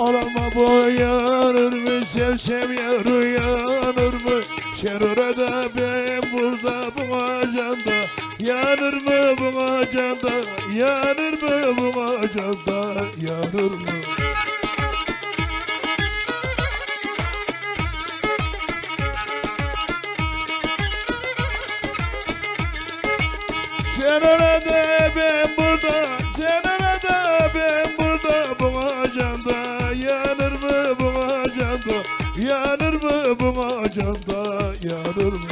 Alama boyanır mı, sevsem yar uyanır mı? Şerurada ben burada bu acanda, yanır mı bu acanda, yanır mı bu acanda, yanır mı? Şerurada ben burada, şerurada ben burada bu acanda, yanır mı bu acanda, yanır mı bu acanda, yanır mı?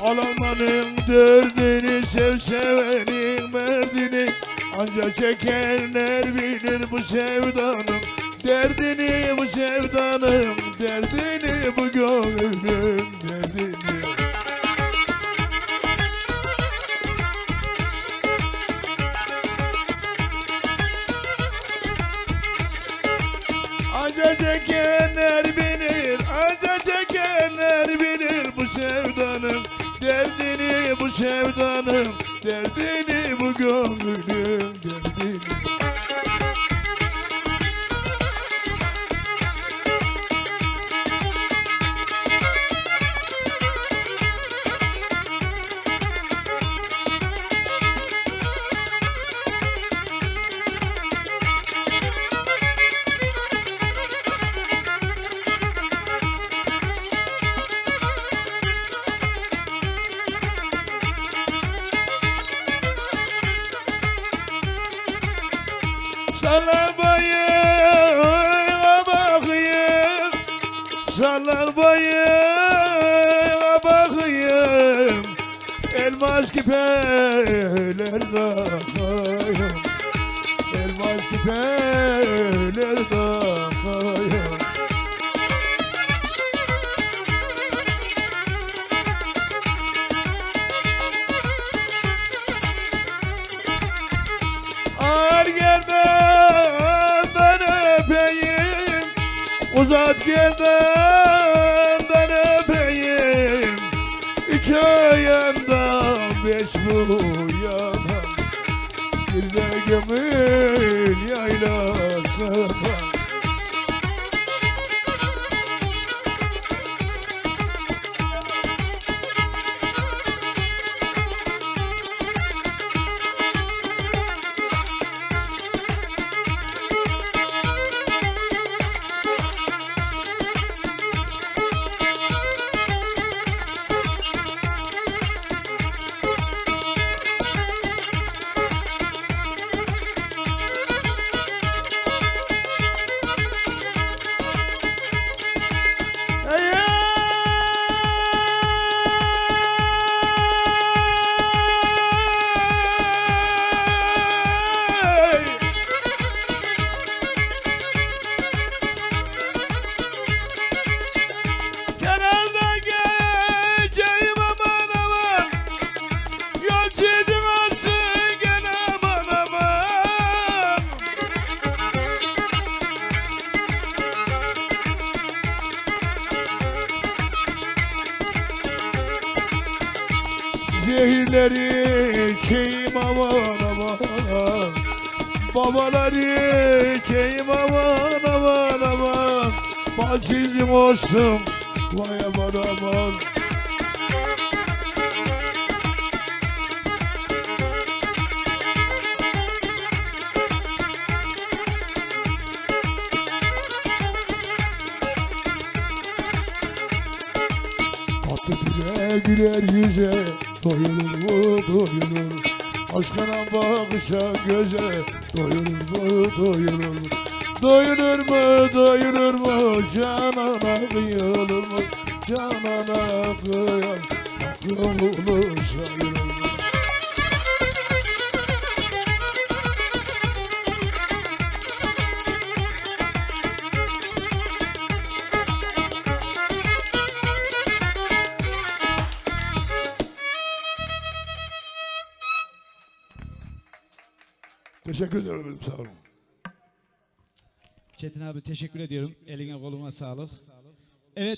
Alamanın derdini, sevenin merdini, ancak çekenler bilir bu sevdanın derdini, bu sevdanın derdini, bu gönlün derdini. Ancak çekenler bilir, ancak çekenler bilir bu sevdanın derdini, bu sevdanın derdini, bu gönlün derdini. Sallar bayığa bakayım, sallar bayığa bakayım, elmas küpeler takayım, elmas küpeler takayım. Ağır gerdandan öpeyim, uzat gerdandan öpeyim, üç o yandan beş bu yandan, bir de gönül yaylasından. Zehirleri içeyim aman aman, babaları içeyim aman aman aman, balsizim olsun vay aman aman. Tatlı güler güler yüze, doyulur mu doyulur, aşkına bakışa göze, doyulur mu doyulur mu, doyulur mu doyulur mu, canana kıyılır mı, canana kıyar, aklını sayılır mı? Teşekkür ederim, sağ olun. Çetin abi teşekkür ediyorum. Eline koluna sağlık. Evet.